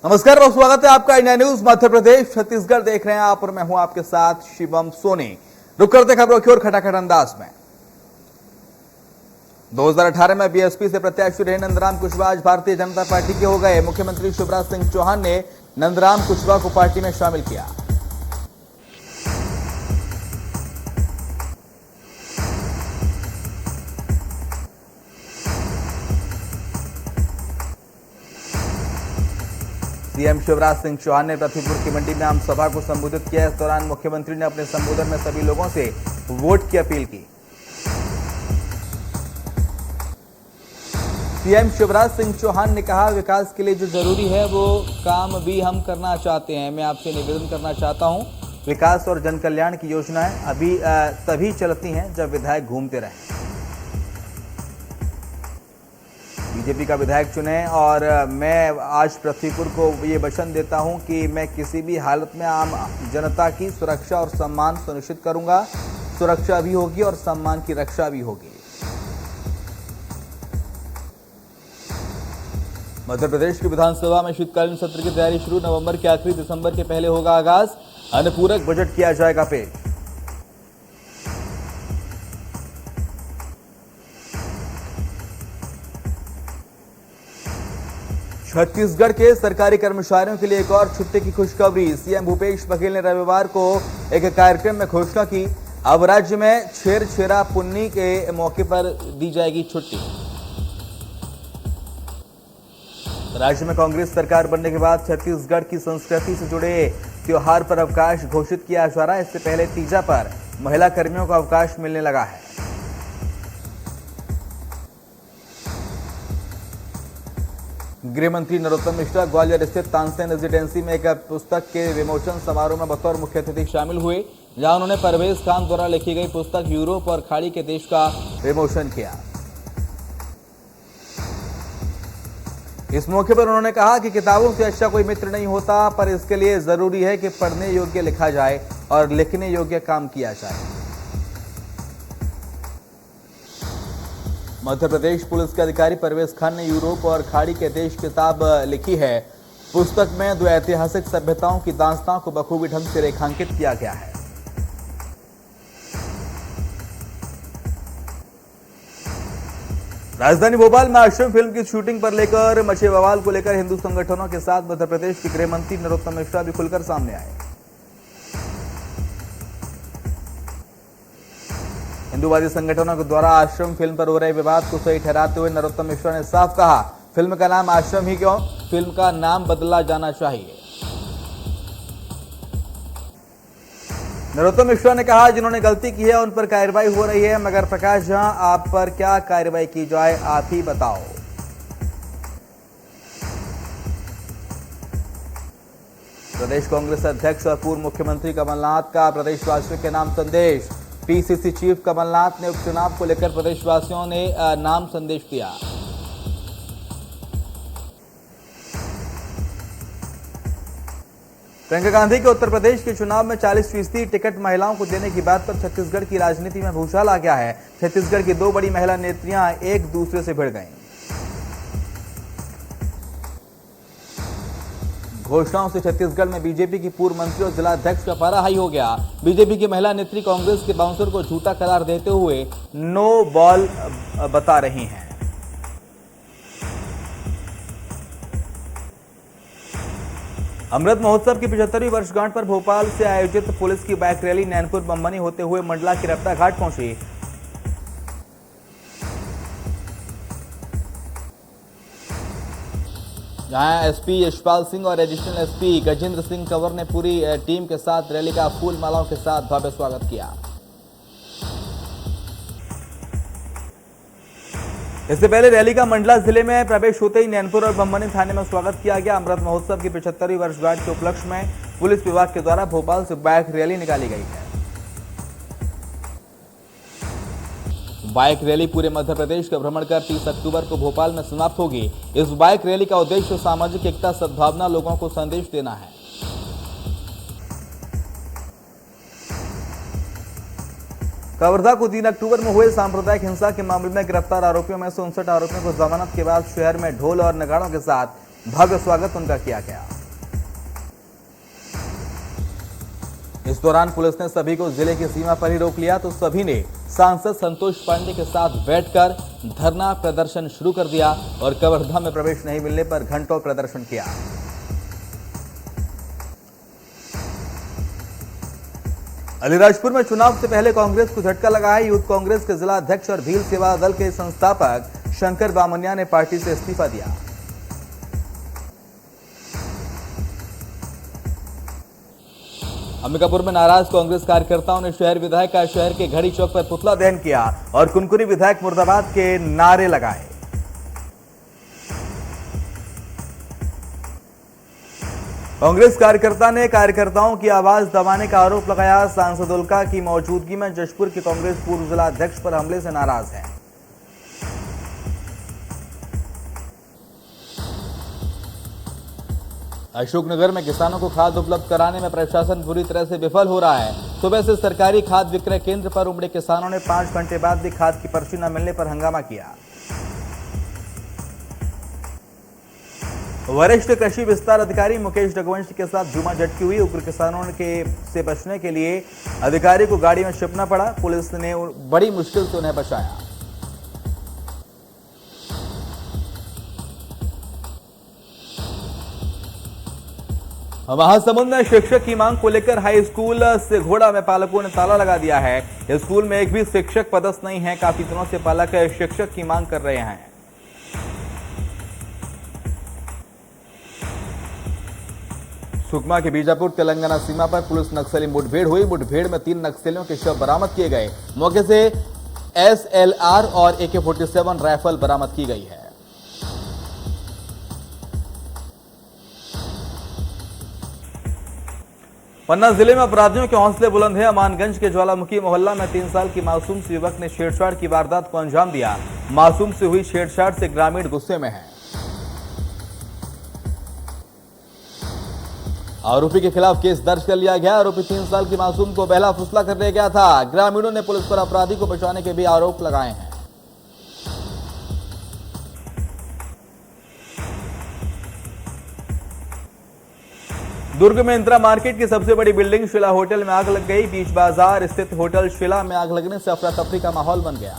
नमस्कार और स्वागत है आपका इंडिया न्यूज मध्य प्रदेश छत्तीसगढ़ देख रहे हैं आप और मैं हूं आपके साथ शिवम सोनी। रुक करते खबरों की ओर खटाखट अंदाज में। 2018 में बीएसपी से प्रत्याशी रहे नंदराम कुशवाहा आज भारतीय जनता पार्टी के हो गए। मुख्यमंत्री शिवराज सिंह चौहान ने नंदराम कुशवाहा को पार्टी में शामिल किया। सीएम शिवराज सिंह चौहान ने पृथ्वीपुर की मंडी में आम सभा को संबोधित किया। इस दौरान मुख्यमंत्री ने अपने संबोधन में सभी लोगों से वोट की अपील की। सीएम शिवराज सिंह चौहान ने कहा, विकास के लिए जो जरूरी है वो काम भी हम करना चाहते हैं। मैं आपसे निवेदन करना चाहता हूं, विकास और जन कल्याण की योजनाएं अभी तभी चलती हैं जब विधायक घूमते रहें। बीजेपी का विधायक चुने और मैं आज पृथ्वीपुर को ये वचन देता हूं कि मैं किसी भी हालत में आम जनता की सुरक्षा और सम्मान सुनिश्चित करूंगा। सुरक्षा भी होगी और सम्मान की रक्षा भी होगी। मध्य प्रदेश की विधानसभा में शीतकालीन सत्र की तैयारी शुरू। नवंबर के आखिरी दिसंबर के पहले होगा आगाज। अनुपूरक बजट किया जाएगा पेश। छत्तीसगढ़ के सरकारी कर्मचारियों के लिए एक और छुट्टी की खुशखबरी। सीएम भूपेश बघेल ने रविवार को एक कार्यक्रम में घोषणा की, अब राज्य में छेरछेरा पुन्नी के मौके पर दी जाएगी छुट्टी। राज्य में कांग्रेस सरकार बनने के बाद छत्तीसगढ़ की संस्कृति से जुड़े त्योहार पर अवकाश घोषित किया जा रहा है। इससे पहले तीजा पर महिला कर्मियों को अवकाश मिलने लगा है। गृह मंत्री नरोत्तम मिश्रा ग्वालियर स्थित तानसेन रेजिडेंसी में एक पुस्तक के विमोचन समारोह में बतौर मुख्य अतिथि शामिल हुए, जहां उन्होंने परवेज खान द्वारा लिखी गई पुस्तक यूरोप और खाड़ी के देश का विमोचन किया। इस मौके पर उन्होंने कहा कि किताबों से अच्छा कोई मित्र नहीं होता, पर इसके लिए जरूरी है कि पढ़ने योग्य लिखा जाए और लिखने योग्य काम किया जाए। मध्य प्रदेश पुलिस के अधिकारी परवेज खान ने यूरोप और खाड़ी के देश किताब लिखी है। पुस्तक में दो ऐतिहासिक सभ्यताओं की दास्तां को बखूबी ढंग से रेखांकित किया गया है। राजधानी भोपाल में आश्रम फिल्म की शूटिंग पर लेकर मचे बवाल को लेकर हिंदू संगठनों के साथ मध्य प्रदेश के गृह मंत्री नरोत्तम मिश्रा भी खुलकर सामने आए। हिंदूवादी संगठनों के द्वारा आश्रम फिल्म पर हो रहे विवाद को सही ठहराते हुए नरोत्तम मिश्रा ने साफ कहा, फिल्म का नाम आश्रम ही क्यों, फिल्म का नाम बदला जाना चाहिए। नरोत्तम मिश्रा ने कहा, जिन्होंने गलती की है उन पर कार्रवाई हो रही है, मगर प्रकाश झा आप पर क्या कार्रवाई की जाए आप ही बताओ। प्रदेश कांग्रेस अध्यक्ष और पूर्व मुख्यमंत्री कमलनाथ का प्रदेशवासियों के नाम संदेश। पीसीसी चीफ कमलनाथ ने उपचुनाव को लेकर प्रदेशवासियों ने नाम संदेश दिया। प्रियंका गांधी के उत्तर प्रदेश के चुनाव में 40% टिकट महिलाओं को देने की बात पर छत्तीसगढ़ की राजनीति में भूचाल आ गया है। छत्तीसगढ़ की दो बड़ी महिला नेत्रियां एक दूसरे से भिड़ गईं। घोषणाओं से छत्तीसगढ़ में बीजेपी की पूर्व मंत्री और जिला अध्यक्ष का पारा हाई हो गया। बीजेपी की महिला नेत्री कांग्रेस के बाउंसर को झूठा करार देते हुए नो बॉल बता रही हैं। अमृत महोत्सव की 75वीं वर्षगांठ पर भोपाल से आयोजित पुलिस की बाइक रैली नैनपुर बम्बनी होते हुए मंडला की रफ्ता घाट पहुंची। जहां एसपी यशपाल सिंह और एडिशनल एसपी गजेंद्र सिंह कंवर ने पूरी टीम के साथ रैली का फूल मालाओं के साथ भव्य स्वागत किया। इससे पहले रैली का मंडला जिले में प्रवेश होते ही नैनपुर और बम्बनी थाने में स्वागत किया गया। अमृत महोत्सव की 75वीं वर्षगांठ के उपलक्ष्य में पुलिस विभाग के द्वारा भोपाल से बाइक रैली निकाली गई है। बाइक रैली पूरे मध्य प्रदेश का भ्रमण कर 30 अक्टूबर को भोपाल में समाप्त होगी। इस बाइक रैली का उद्देश्य सामाजिक एकता, सद्भावना, लोगों को संदेश देना है। कवर्धा को 3 अक्टूबर में हुए सांप्रदायिक हिंसा के मामले में गिरफ्तार आरोपियों में से 59 आरोपियों को जमानत के बाद शहर में ढोल और नगाड़ों के साथ भव्य स्वागत उनका किया गया। इस दौरान पुलिस ने सभी को जिले की सीमा पर ही रोक लिया तो सभी ने सांसद संतोष पांडे के साथ बैठकर धरना प्रदर्शन शुरू कर दिया और कवर्धा में प्रवेश नहीं मिलने पर घंटों प्रदर्शन किया। अलीराजपुर में चुनाव से पहले कांग्रेस को झटका लगा है। यूथ कांग्रेस के जिला अध्यक्ष और भील सेवा दल के संस्थापक शंकर बामनिया ने पार्टी से इस्तीफा दिया। अंबिकापुर में नाराज कांग्रेस कार्यकर्ताओं ने शहर विधायक का शहर के घड़ी चौक पर पुतला दहन किया और कुनकुनी विधायक मुर्दाबाद के नारे लगाए। कांग्रेस कार्यकर्ता ने कार्यकर्ताओं की आवाज दबाने का आरोप लगाया। सांसद उल्का की मौजूदगी में जशपुर के कांग्रेस पूर्व जिला अध्यक्ष पर हमले से नाराज है। अशोकनगर में किसानों को खाद उपलब्ध कराने में प्रशासन बुरी तरह से विफल हो रहा है। सुबह से सरकारी खाद विक्रय केंद्र पर उमड़े किसानों ने 5 घंटे बाद भी खाद की पर्ची न मिलने पर हंगामा किया। वरिष्ठ कृषि विस्तार अधिकारी मुकेश रघुवंशी के साथ धूमा झटकी हुई। उग्र किसानों से बचने के लिए अधिकारी को गाड़ी में छिपना पड़ा। पुलिस ने बड़ी मुश्किल से उन्हें बचाया। महासमुंद में शिक्षक की मांग को लेकर हाई स्कूल से घोड़ा में पालकों ने ताला लगा दिया है। स्कूल में एक भी शिक्षक पदस्थ नहीं है। काफी दिनों से पालक शिक्षक की मांग कर रहे हैं। सुकमा के बीजापुर तेलंगाना सीमा पर पुलिस नक्सली मुठभेड़ हुई। मुठभेड़ में 3 नक्सलियों के शव बरामद किए गए। मौके से SLR और AK-47 राइफल बरामद की गई है। पन्ना जिले में अपराधियों के हौसले बुलंद है। अमानगंज के ज्वालामुखी मोहल्ला में 3 साल की मासूम से युवक ने छेड़छाड़ की वारदात को अंजाम दिया। मासूम से हुई छेड़छाड़ से ग्रामीण गुस्से में है। आरोपी के खिलाफ केस दर्ज कर लिया गया। आरोपी 3 साल की मासूम को बहला फुसला करने गया था। ग्रामीणों ने पुलिस पर अपराधी को बचाने के भी आरोप लगाए हैं। दुर्ग में इंदिरा मार्केट की सबसे बड़ी बिल्डिंग शिला होटल में आग लग गई। बीच बाजार स्थित होटल शिला में आग लगने से अफरा तफरी का माहौल बन गया।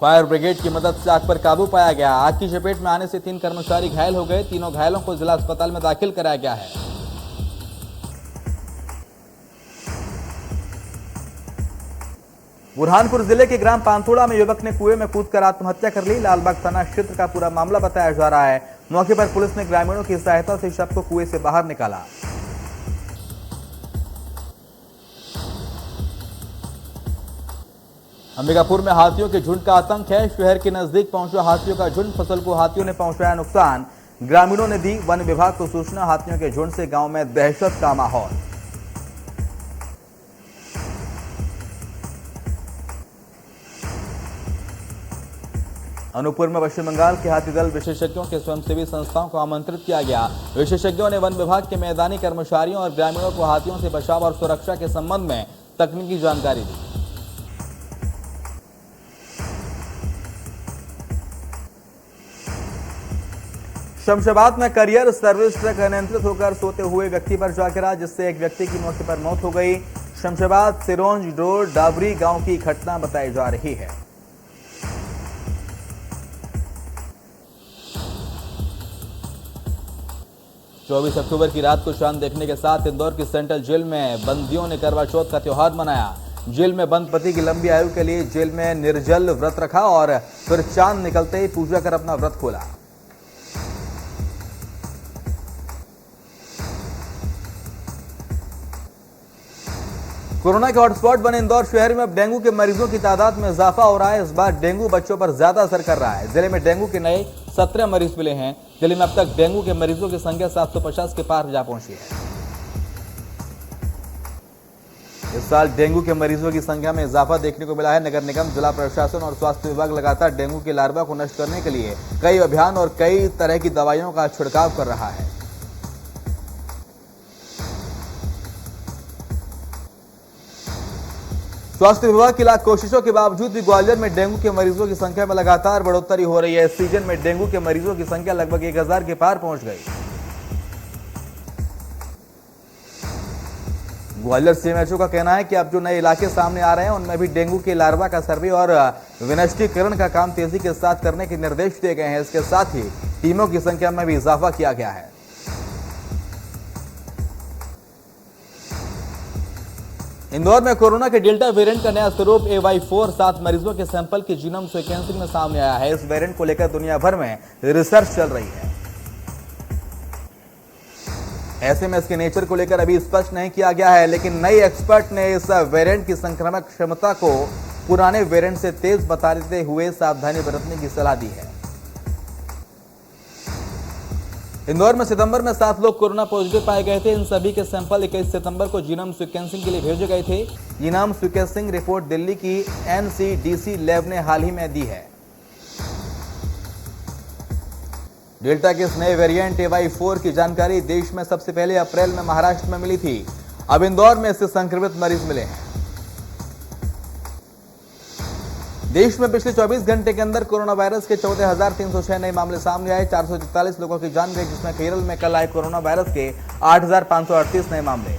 फायर ब्रिगेड की मदद से आग पर काबू पाया गया। आग की चपेट में आने से 3 कर्मचारी घायल हो गए। तीनों घायलों को जिला अस्पताल में दाखिल कराया गया है। बुरहानपुर जिले के ग्राम पांथोड़ा में युवक ने कुएं में कूदकर आत्महत्या कर ली। लालबाग थाना क्षेत्र का पूरा मामला बताया जा रहा है। मौके पर पुलिस ने ग्रामीणों की सहायता से शव को कुएं से बाहर निकाला। अंबिकापुर में हाथियों के झुंड का आतंक है। शहर के नजदीक पहुंचा हाथियों का झुंड। फसल को हाथियों ने पहुंचाया नुकसान। ग्रामीणों ने दी वन विभाग को सूचना। हाथियों के झुंड से गांव में दहशत का माहौल। अनूपपुर में पश्चिम बंगाल के हाथी दल विशेषज्ञों के स्वयंसेवी संस्थाओं को आमंत्रित किया गया। विशेषज्ञों ने वन विभाग के मैदानी कर्मचारियों और ग्रामीणों को हाथियों से बचाव और सुरक्षा के संबंध में तकनीकी जानकारी दी। शमशाबाद में करियर सर्विस ट्रक अनियंत्रित होकर सोते हुए व्यक्ति पर जा गिरा, जिससे एक व्यक्ति की मौके पर मौत हो गई। शमशाबाद सिरोंज रोड डाबरी गांव की घटना बताई जा रही है। चौबीस अक्टूबर की रात को चांद देखने के साथ इंदौर की सेंट्रल जेल में बंदियों ने करवा चौथ का त्योहार मनाया। जेल में बंद पति की लंबी आयु के लिए जेल में निर्जल व्रत रखा और फिर चांद निकलते ही पूजा कर अपना व्रत खोला। कोरोना के हॉटस्पॉट बने इंदौर शहर में अब डेंगू के मरीजों की तादाद में इजाफा हो रहा है। इस बार डेंगू बच्चों पर ज्यादा असर कर रहा है। जिले में डेंगू के नए 17 मरीज मिले हैं। जिले में अब तक डेंगू के मरीजों की संख्या 750 के पार जा पहुंची है। इस साल डेंगू के मरीजों की संख्या में इजाफा देखने को मिला है। नगर निगम, जिला प्रशासन और स्वास्थ्य विभाग लगातार डेंगू के लार्वा को नष्ट करने के लिए कई अभियान और कई तरह की दवाइयों का छिड़काव कर रहा है। स्वास्थ्य विभाग की लाख कोशिशों के बावजूद भी ग्वालियर में डेंगू के मरीजों की संख्या में लगातार बढ़ोतरी हो रही है। इस सीजन में डेंगू के मरीजों की संख्या लगभग 1000 के पार पहुंच गई। ग्वालियर सीएमएचओ का कहना है कि अब जो नए इलाके सामने आ रहे हैं उनमें भी डेंगू के लार्वा का सर्वे और विनष्टीकरण का काम तेजी के साथ करने के निर्देश दिए गए हैं। इसके साथ ही टीमों की संख्या में भी इजाफा किया गया है। इंदौर में कोरोना के डेल्टा वेरिएंट का नया स्वरूप AY4 7 मरीजों के सैंपल की जीनोम सीक्वेंसिंग में सामने आया है। इस वेरिएंट को लेकर दुनिया भर में रिसर्च चल रही है। ऐसे में इसके नेचर को लेकर अभी स्पष्ट नहीं किया गया है, लेकिन नई एक्सपर्ट ने इस वेरिएंट की संक्रामक क्षमता को पुराने वेरिएंट से तेज बताते हुए सावधानी बरतने की सलाह दी है। इंदौर में सितंबर में 7 लोग कोरोना पॉजिटिव पाए गए थे। इन सभी के सैंपल 21 सितंबर को जीनोम सीक्वेंसिंग के लिए भेजे गए थे। जीनोम सीक्वेंसिंग रिपोर्ट दिल्ली की NCDC लैब ने हाल ही में दी है। डेल्टा के इस नए वेरिएंट AY4 की जानकारी देश में सबसे पहले अप्रैल में महाराष्ट्र में मिली थी। अब इंदौर में इससे संक्रमित मरीज मिले हैं। देश में पिछले 24 घंटे के अंदर कोरोना वायरस के 14,306 नए मामले सामने आए। 444 लोगों की जान गई, जिसमें केरल में कल आए कोरोना वायरस के 8,538 नए मामले।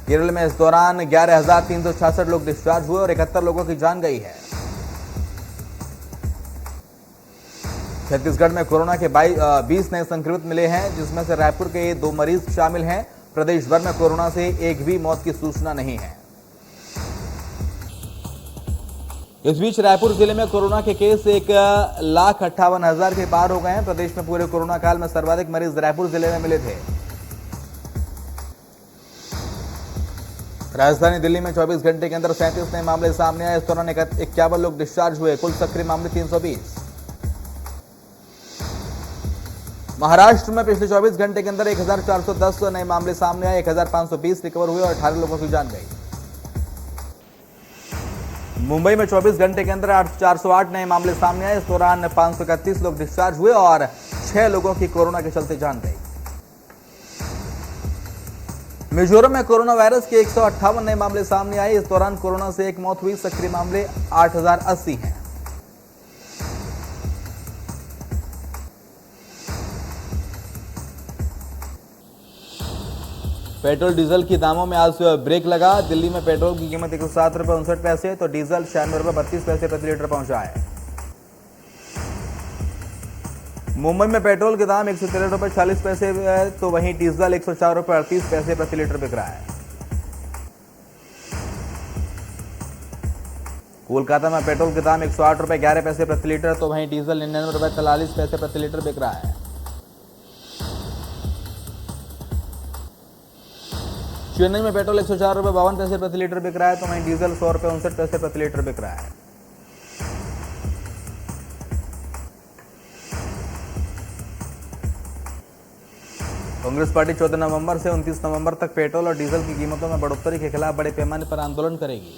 केरल में इस दौरान 11,366 लोग डिस्चार्ज हुए और 71 लोगों की जान गई है। छत्तीसगढ़ में कोरोना के 20 नए संक्रमित मिले हैं, जिसमें से रायपुर के 2 मरीज शामिल हैं। प्रदेश भर में कोरोना से एक भी मौत की सूचना नहीं है। इस बीच रायपुर जिले में कोरोना के केस 1,58,000 के पार हो गए हैं। प्रदेश में पूरे कोरोना काल में सर्वाधिक मरीज रायपुर जिले में मिले थे। राजधानी दिल्ली में 24 घंटे के अंदर 37 नए मामले सामने आए। इस दौरान 51 लोग डिस्चार्ज हुए। कुल सक्रिय मामले 320। महाराष्ट्र में पिछले 24 घंटे के अंदर 1,410 नए मामले सामने आए। 1,520 रिकवर हुए और 18 लोगों की जान गई। मुंबई में 24 घंटे के अंदर 408 नए मामले सामने आए। इस दौरान 531 लोग डिस्चार्ज हुए और 6 लोगों की कोरोना के चलते जान गई। मिजोरम में कोरोना वायरस के 158 नए मामले सामने आए। इस दौरान कोरोना से एक मौत हुई। सक्रिय मामले 8,080 हैं। पेट्रोल डीजल की दामों में आज ब्रेक लगा। दिल्ली में पेट्रोल की कीमत 107 रुपये 59 पैसे तो डीजल 96 रुपये 32 पैसे प्रति लीटर पहुंचा है। मुंबई में पेट्रोल के दाम 113 रुपये 40 पैसे है तो वहीं डीजल 104 रुपये 38 पैसे प्रति लीटर बिक रहा है। कोलकाता में पेट्रोल के दाम 108 रुपये 11 पैसे प्रति लीटर तो वहीं डीजल 99 रुपये 43 पैसे प्रति लीटर बिक रहा है। चेन्नई में पेट्रोल 104 रुपये 52 पैसे प्रति लीटर बिक रहा है तो वहीं डीजल 100 रुपये 59 पैसे प्रति लीटर बिक रहा है। कांग्रेस पार्टी 14 नवंबर से 29 नवंबर तक पेट्रोल और डीजल की कीमतों में बढ़ोतरी के खिलाफ बड़े पैमाने पर आंदोलन करेगी।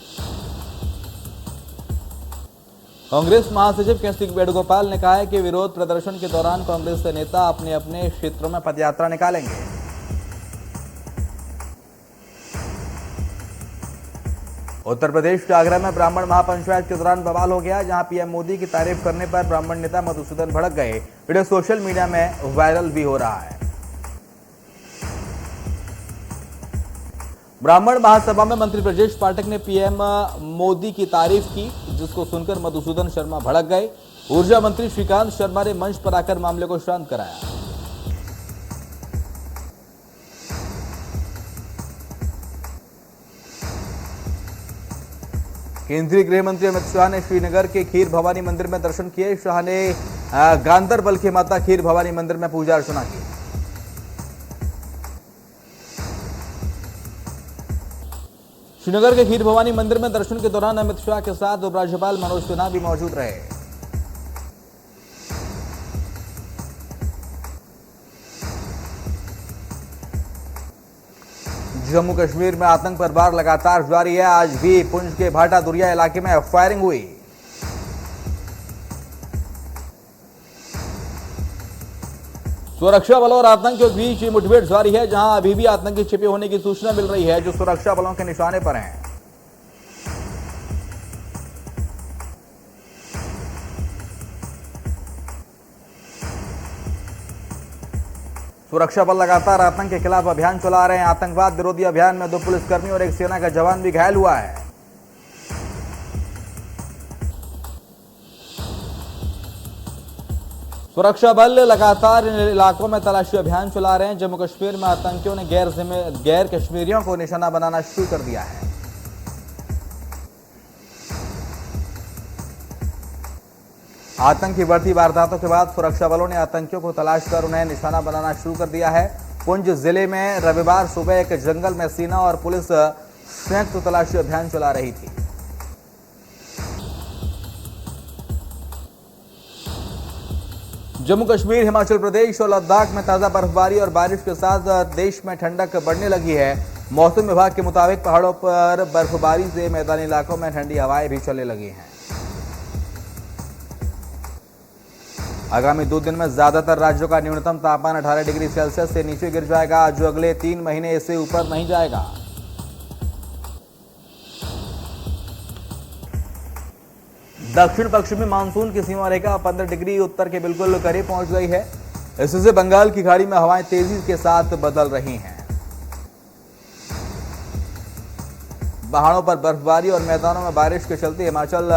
कांग्रेस महासचिव के.सी. वेणुगोपाल ने कहा है कि विरोध प्रदर्शन के दौरान कांग्रेस के नेता अपने अपने क्षेत्रों में पदयात्रा निकालेंगे। उत्तर प्रदेश के आगरा में ब्राह्मण महापंचायत के दौरान बवाल हो गया, जहां पीएम मोदी की तारीफ करने पर ब्राह्मण नेता मधुसूदन भड़क गए। वीडियो सोशल मीडिया में वायरल भी हो रहा है। ब्राह्मण महासभा में मंत्री ब्रजेश पाठक ने पीएम मोदी की तारीफ की, जिसको सुनकर मधुसूदन शर्मा भड़क गए। ऊर्जा मंत्री श्रीकांत शर्मा ने मंच पर आकर मामले को शांत कराया। केंद्रीय गृह मंत्री अमित शाह ने श्रीनगर के खीर भवानी मंदिर में दर्शन किए। शाह ने गांदरबल की माता खीर भवानी मंदिर में पूजा अर्चना की। श्रीनगर के खीर भवानी मंदिर में दर्शन के दौरान अमित शाह के साथ उपराज्यपाल मनोज सिन्हा भी मौजूद रहे। जम्मू कश्मीर में आतंक पर वार लगातार जारी है। आज भी पुंछ के भाटा दुरिया इलाके में फायरिंग हुई। सुरक्षा बलों और आतंकियों के बीच मुठभेड़ जारी है, जहां अभी भी आतंकी छिपे होने की सूचना मिल रही है, जो सुरक्षा बलों के निशाने पर हैं। सुरक्षा बल लगातार आतंक के खिलाफ अभियान चला रहे हैं। आतंकवाद विरोधी अभियान में 2 पुलिसकर्मी और 1 सेना का जवान भी घायल हुआ है। सुरक्षा बल लगातार इन इलाकों में तलाशी अभियान चला रहे हैं। जम्मू कश्मीर में आतंकियों ने गैर कश्मीरियों को निशाना बनाना शुरू कर दिया है। आतंकी बढ़ती वारदातों के बाद सुरक्षा बलों ने आतंकियों को तलाश कर उन्हें निशाना बनाना शुरू कर दिया है। पुंछ जिले में रविवार सुबह एक जंगल में सेना और पुलिस संयुक्त तलाशी अभियान चला रही थी। जम्मू कश्मीर, हिमाचल प्रदेश और लद्दाख में ताजा बर्फबारी और बारिश के साथ देश में ठंडक बढ़ने लगी है। मौसम विभाग के मुताबिक पहाड़ों पर बर्फबारी से मैदानी इलाकों में ठंडी हवाएं भी चलने लगी हैं। आगामी 2 दिन में ज्यादातर राज्यों का न्यूनतम तापमान 18 डिग्री सेल्सियस से नीचे गिर जाएगा, जो अगले 3 महीने इससे ऊपर नहीं जाएगा। दक्षिण पश्चिमी मानसून की सीमा रेखा 15 डिग्री उत्तर के बिल्कुल करीब पहुंच गई है। इससे बंगाल की खाड़ी में हवाएं तेजी के साथ बदल रही हैं। पहाड़ों पर बर्फबारी और मैदानों में बारिश के चलते हिमाचल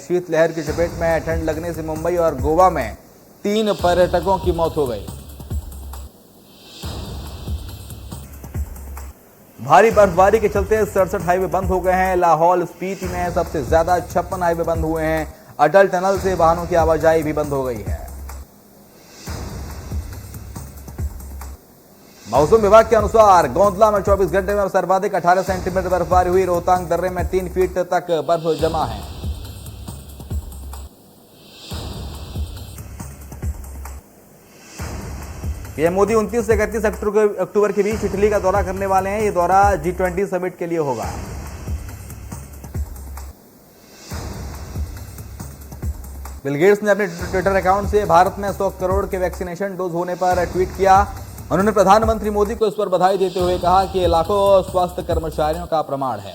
शीतलहर की चपेट में ठंड लगने से मुंबई और गोवा में 3 पर्यटकों की मौत हो गई। भारी बर्फबारी के चलते 67 हाईवे बंद हो गए हैं। लाहौल स्पीति में सबसे ज्यादा 56 हाईवे बंद हुए हैं। अटल टनल से वाहनों की आवाजाही भी बंद हो गई है। मौसम विभाग के अनुसार गोंदला में 24 घंटे में सर्वाधिक 18 सेंटीमीटर बर्फबारी हुई। रोहतांग दर्रे में 3 फीट तक बर्फ जमा है। पीएम मोदी 29 से 31 अक्टूबर के बीच इटली का दौरा करने वाले हैं। ये दौरा G20 समिट के लिए होगा। बिल गेट्स ने अपने ट्विटर अकाउंट से भारत में 100 करोड़ के वैक्सीनेशन डोज होने पर ट्वीट किया। उन्होंने प्रधानमंत्री मोदी को इस पर बधाई देते हुए कहा कि ये लाखों स्वास्थ्य कर्मचारियों का प्रमाण है।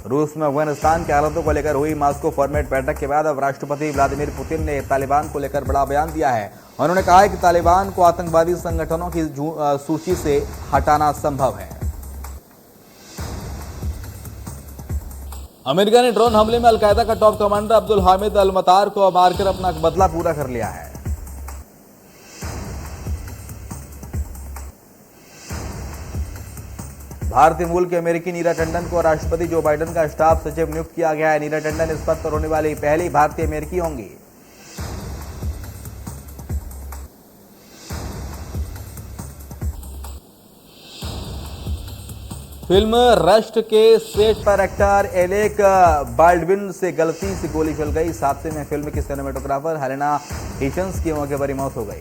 रूस में अफगानिस्तान के हालातों को लेकर हुई मास्को फॉर्मेट बैठक के बाद अब राष्ट्रपति व्लादिमीर पुतिन ने तालिबान को लेकर बड़ा बयान दिया है। उन्होंने कहा है कि तालिबान को आतंकवादी संगठनों की सूची से हटाना संभव है। अमेरिका ने ड्रोन हमले में अलकायदा का टॉप कमांडर अब्दुल हामिद अल मतार को मारकर अपना बदला पूरा कर लिया है। भारतीय मूल के अमेरिकी नीरा टंडन को राष्ट्रपति जो बाइडेन का स्टाफ सचिव नियुक्त किया गया है। नीरा टंडन इस पद पर होने वाली पहली भारतीय अमेरिकी होंगी। फिल्म रस्ट के सेट पर एक्टर एलेक बाल्डविन से गलती से गोली चल गई। इस हादसे में फिल्म की सिनेमेटोग्राफर हेलेना हिचन्स की मौके पर ही मौत हो गई।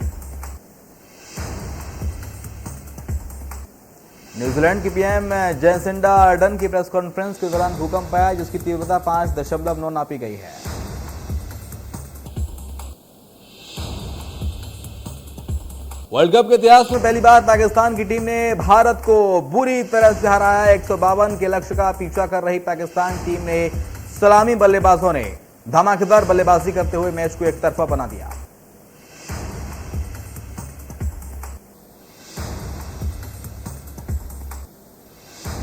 न्यूजीलैंड की पीएम जेसिंडा अर्डन की प्रेस कॉन्फ्रेंस के दौरान भूकंप आया, जिसकी तीव्रता 5.9 नापी गई है। वर्ल्ड कप के इतिहास में पहली बार पाकिस्तान की टीम ने भारत को बुरी तरह से हराया। 152 के लक्ष्य का पीछा कर रही पाकिस्तान टीम ने सलामी बल्लेबाजों ने धमाकेदार बल्लेबाजी करते हुए मैच को एकतरफा बना दिया।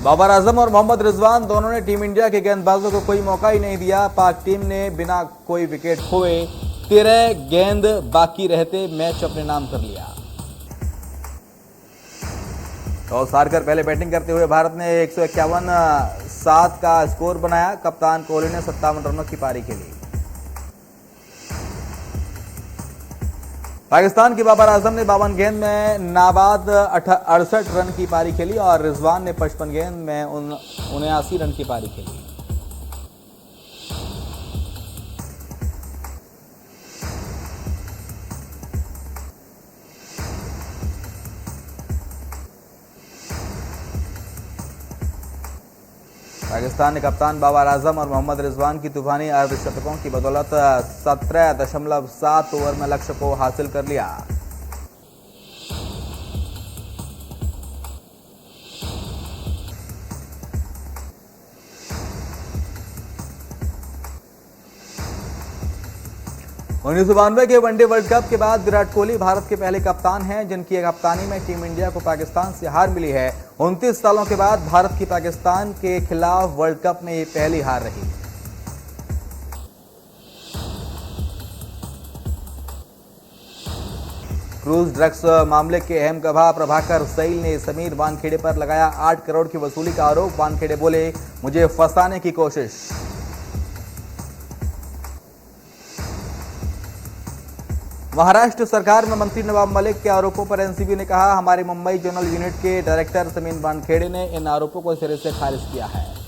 बाबर आजम और मोहम्मद रिजवान दोनों ने टीम इंडिया के गेंदबाजों को कोई मौका ही नहीं दिया। पाक टीम ने बिना कोई विकेट खोए 13 गेंद बाकी रहते मैच अपने नाम कर लिया। टॉस हारकर पहले बैटिंग करते हुए भारत ने 151 का स्कोर बनाया। कप्तान कोहली ने 57 रनों की पारी खेली। पाकिस्तान के बाबर आजम ने 52 गेंद में नाबाद 68 रन की पारी खेली और रिजवान ने 55 गेंद में 79 रन की पारी खेली। पाकिस्तान ने कप्तान बाबर आजम और मोहम्मद रिजवान की तूफानी अर्धशतकों की बदौलत 17.7 ओवर में लक्ष्य को हासिल कर लिया। उन्नीस के वनडे वर्ल्ड कप के बाद विराट कोहली भारत के पहले कप्तान हैं जिनकी कप्तानी में टीम इंडिया को पाकिस्तान से हार मिली है। 29 सालों के बाद भारत की पाकिस्तान के खिलाफ वर्ल्ड कप में ये पहली हार रही। क्रूज ड्रग्स मामले के अहम गवाह प्रभाकर सैल ने समीर वानखेड़े पर लगाया 8 करोड़ की वसूली का आरोप। वानखेड़े बोले, मुझे फंसाने की कोशिश। महाराष्ट्र सरकार में मंत्री नवाब मलिक के आरोपों पर एनसीबी ने कहा, हमारे मुंबई जोनल यूनिट के डायरेक्टर समीर वानखेड़े ने इन आरोपों को सिरे से खारिज किया है।